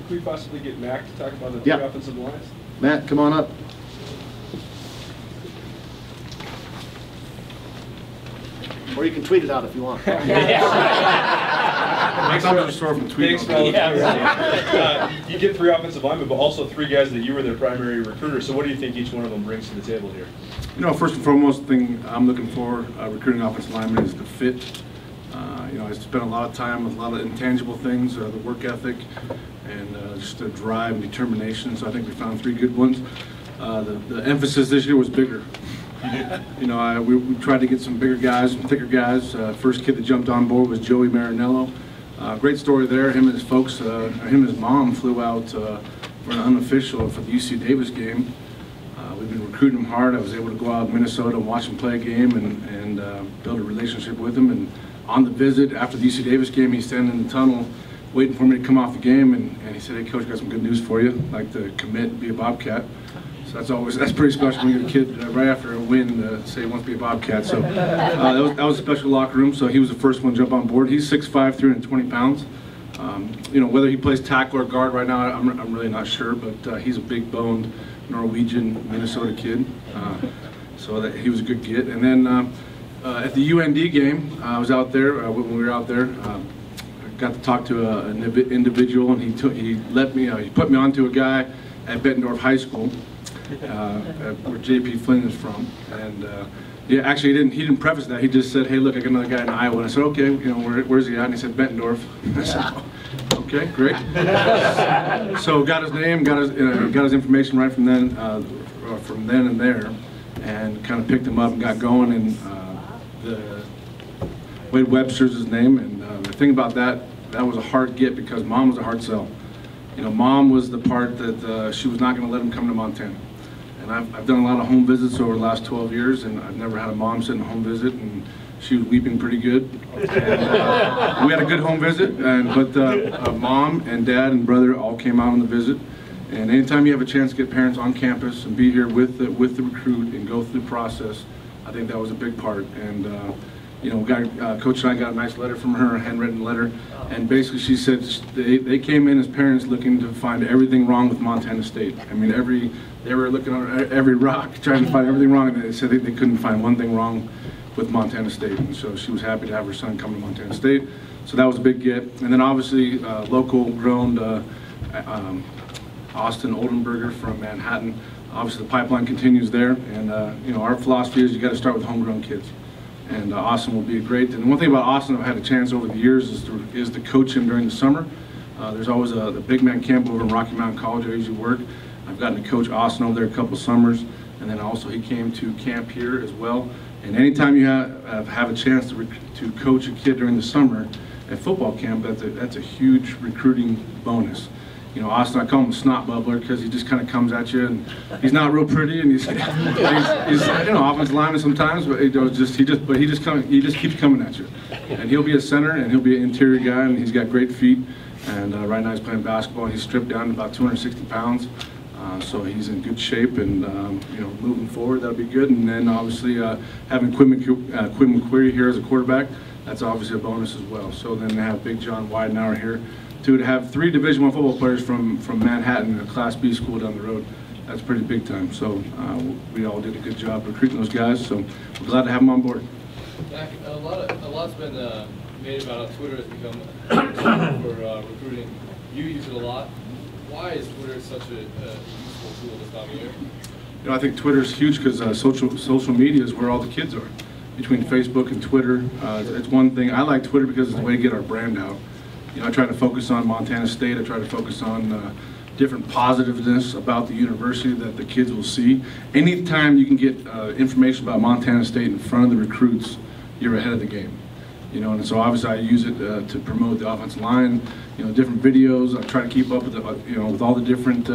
Could we possibly get Mac to talk about the three offensive lines? Matt, come on up. Or you can tweet it out if you want. Thanks, you get three offensive linemen, but also three guys that you were their primary recruiter. So what do you think each one of them brings to the table here? You know, first and foremost thing I'm looking for recruiting offensive linemen is the fit. You know, I spent a lot of time with a lot of intangible things, the work ethic, and just the drive and determination. So I think we found three good ones. The emphasis this year was bigger. You know, we tried to get some bigger guys, some thicker guys. First kid that jumped on board was Joey Marinello. Great story there. Him and his folks, him and his mom flew out for an unofficial for the UC Davis game. We've been recruiting him hard. I was able to go out in Minnesota and watch him play a game and build a relationship with him. And on the visit, after the UC Davis game, he's standing in the tunnel waiting for me to come off the game, and he said, "Hey, Coach, got some good news for you. I'd like to commit, be a Bobcat." So that's pretty special when you're a kid right after a win say he wants to be a Bobcat. So that was a special locker room. So he was the first one to jump on board. He's 6'5", 320 pounds. You know, whether he plays tackle or guard right now, I'm really not sure, but he's a big-boned Norwegian Minnesota kid. So that he was a good get. And then at the UND game, I was out there when we were out there. I got to talk to an individual, and he put me onto a guy at Bettendorf High School, where J.P. Flynn is from. And yeah, actually he didn't preface that. He just said, "Hey, look, I got another guy in Iowa." And I said, "Okay, you know, where's he at?" And he said, "Bettendorf." I said, "Okay, great." So got his name, got his information right from then and there, and kind of picked him up and got going. And Wade Webster's his name. And the thing about that was a hard get because Mom was a hard sell. You know, Mom was the part that she was not going to let him come to Montana. And I've done a lot of home visits over the last 12 years, and I've never had a mom sit in a home visit, and she was weeping pretty good. And, we had a good home visit, but Mom and Dad and brother all came out on the visit. And anytime you have a chance to get parents on campus and be here with the recruit and go through the process, I think that was a big part. And you know, Coach and I got a nice letter from her, a handwritten letter, and basically she said they came in as parents looking to find everything wrong with Montana State. I mean, they were looking on every rock, trying to find everything wrong, and they said they couldn't find one thing wrong with Montana State. And so she was happy to have her son come to Montana State. So that was a big get. And then obviously local grown Austin Oldenburger from Manhattan. Obviously the pipeline continues there, and you know, our philosophy is you got to start with homegrown kids. And Austin will be great. And one thing about Austin I've had a chance over the years is to coach him during the summer. There's always the big man camp over in Rocky Mountain College I usually work. I've gotten to coach Austin over there a couple summers, and then also he came to camp here as well. And anytime you have a chance to coach a kid during the summer at football camp, that's a huge recruiting bonus. You know, Austin, I call him a snot bubbler because he just kind of comes at you, and he's not real pretty, and he's you know, offensive lineman sometimes, but he just keeps coming at you. And he'll be a center, and he'll be an interior guy, and he's got great feet. And right now he's playing basketball, and he's stripped down to about 260 pounds. So he's in good shape, and you know, moving forward, that'll be good. And then obviously having Quinn McQuarrie here as a quarterback, that's obviously a bonus as well. So then they have Big John Weidenauer here. To have 3 Division I football players from Manhattan, a Class B school down the road, that's pretty big time. So we all did a good job recruiting those guys. So we're glad to have them on board. Jack, a lot's been made about how Twitter has become for recruiting. You use it a lot. Why is Twitter such a useful tool this time of year? You know, I think Twitter's huge because social media is where all the kids are. Between Facebook and Twitter, it's one thing. I like Twitter because it's a way to get our brand out. You know, I try to focus on Montana State. I try to focus on different positiveness about the university that the kids will see. Anytime you can get information about Montana State in front of the recruits, you're ahead of the game. You know, and so obviously I use it to promote the offensive line. You know, different videos. I try to keep up with with all the different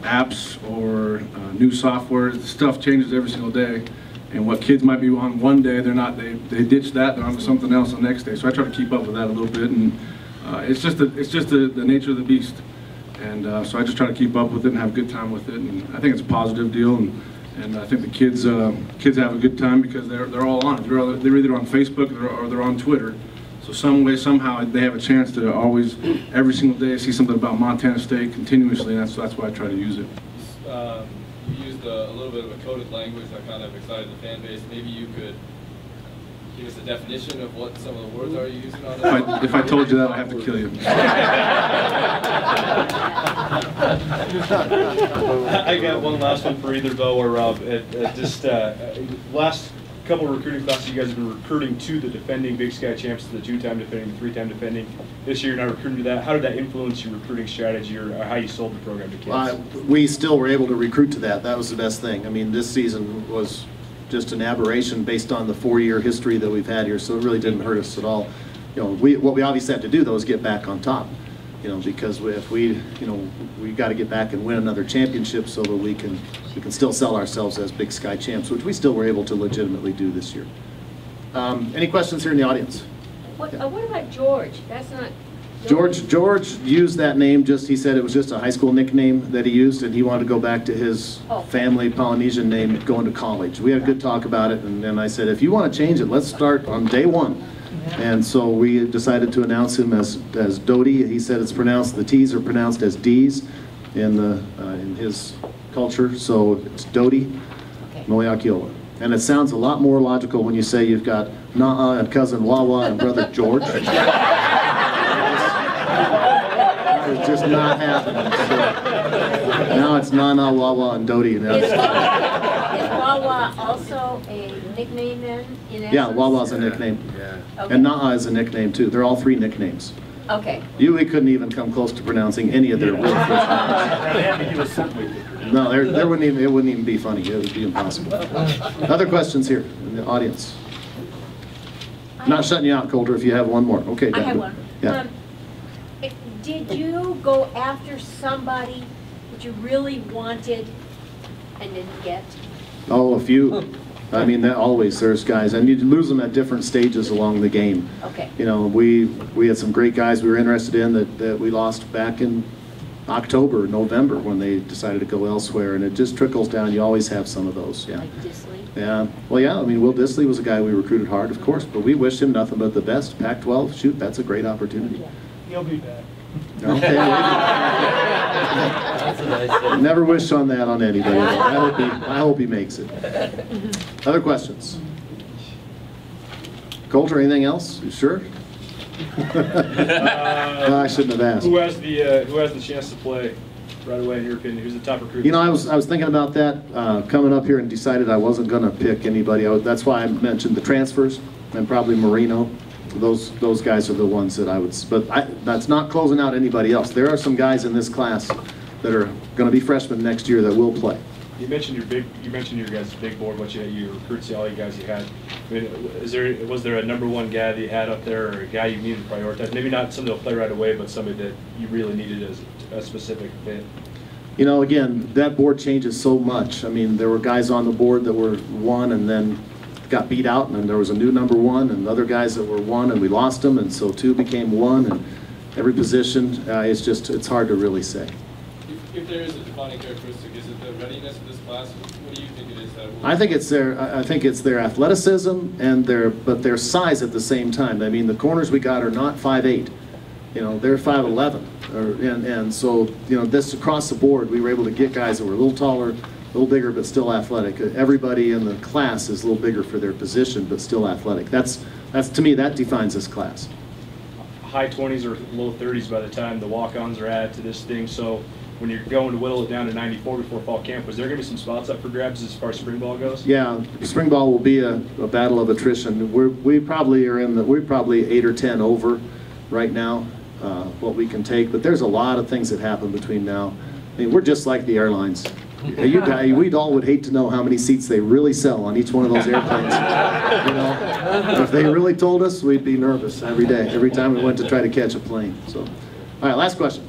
apps or new software. The stuff changes every single day. And what kids might be on one day, they ditch that, they're on to something else the next day. So I try to keep up with that a little bit, and it's just the nature of the beast. And so I just try to keep up with it and have a good time with it. And I think it's a positive deal, and I think the kids have a good time because they're all on it. They're either on Facebook or they're on Twitter. So some way, somehow, they have a chance to always, every single day, see something about Montana State continuously, and that's why I try to use it. You used a little bit of a coded language that kind of excited the fan base. Maybe you could give us a definition of what some of the words are you using on that? If I told you that, I'd have to kill you. I got one last one for either Bo or Rob. Last couple of recruiting classes, you guys have been recruiting to the defending Big Sky champs, the 2-time defending, the 3-time defending. This year, you're not recruiting to that. How did that influence your recruiting strategy or how you sold the program to kids? We still were able to recruit to that. That was the best thing. I mean, this season was just an aberration based on the 4-year history that we've had here, so it really didn't hurt us at all. You know, what we obviously have to do though is get back on top. You know, because if we got to get back and win another championship so that we can still sell ourselves as Big Sky champs, which we still were able to legitimately do this year. Any questions here in the audience? What about George? That's not. George used that name, he said it was just a high school nickname that he used, and he wanted to go back to his family Polynesian name going to college. We had a good talk about it, and then I said, if you want to change it, let's start on day one. And so we decided to announce him as Doty. He said the T's are pronounced as D's in his culture, so it's Doty Moeakiola. And it sounds a lot more logical when you say you've got Na'a and cousin Wawa and brother George. It's just not happening. So now it's Nana, Wawa, and Doty. Is Wawa also a nickname then? In essence? Yeah, Wawa's a nickname. Yeah. Okay. And Na'a is a nickname too. They're all 3 nicknames. Okay. We couldn't even come close to pronouncing any of their real first names. No, it wouldn't even be funny. It would be impossible. Other questions here in the audience? Not shutting you out, Coulter, if you have one more. Okay. I have one. Yeah. Did you go after somebody that you really wanted and didn't get? Oh, a few. I mean, there's guys, and you lose them at different stages along the game. Okay. You know, we had some great guys we were interested in that we lost back in October, November when they decided to go elsewhere, and it just trickles down. You always have some of those, yeah. Like Disley? Yeah. Well, yeah, I mean, Will Disley was a guy we recruited hard, of course, but we wished him nothing but the best. Pac-12, shoot, that's a great opportunity. He'll be back. Okay. Never wish on that on anybody. I hope he makes it. Other questions? Coulter, anything else? You sure? I shouldn't have asked. Who has the chance to play right away in your opinion? Who's the top recruit? You know, I was thinking about that coming up here and decided I wasn't going to pick anybody. That's why I mentioned the transfers and probably Marino. Those guys are the ones that I would. But that's not closing out anybody else. There are some guys in this class that are going to be freshmen next year that will play. You mentioned your guys' big board. What you recruits, all you guys you had. I mean, was there a #1 guy that you had up there, or a guy you needed to prioritize? Maybe not somebody that'll play right away, but somebody that you really needed as a specific fit. You know, again, that board changes so much. I mean, there were guys on the board that were 1 and then got beat out, and then there was a new #1, and other guys that were 1 and we lost them, and so 2 became 1, and every position, it's hard to really say. If there is a defining characteristic, is it the readiness of this class? What do you think it is that will... I think it's their athleticism and their size at the same time. I mean, the corners we got are not 5'8", you know, they're 5'11", and so, you know, this across the board, we were able to get guys that were a little taller, a little bigger, but still athletic. Everybody in the class is a little bigger for their position, but still athletic. That's to me, that defines this class. High 20s or low 30s by the time the walk-ons are added to this thing. So when you're going to whittle it down to 94 before fall camp, was there going to be some spots up for grabs as far as spring ball goes? Yeah, spring ball will be a battle of attrition. We probably are we're probably 8 or 10 over right now, what we can take. But there's a lot of things that happen between now. I mean, we're just like the airlines. We'd all would hate to know how many seats they really sell on each one of those airplanes. You know, if they really told us, we'd be nervous every day, every time we went to try to catch a plane. So, all right, last question.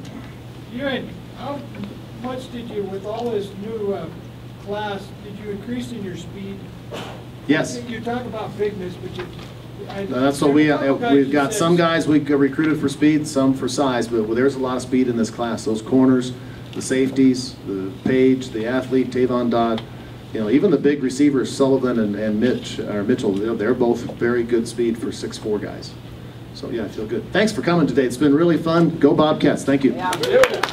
How much did you, with all this new class, did you increase in your speed? Yes. You talk about bigness, but that's what we've got. Some guys we recruited for speed, some for size, but there's a lot of speed in this class. Those corners, the safeties, the Page, the athlete, Tavon Dodd, you know, even the big receivers, Sullivan and Mitchell, they're both very good speed for 6'4" guys. So yeah, I feel good. Thanks for coming today. It's been really fun. Go Bobcats. Thank you. Yeah.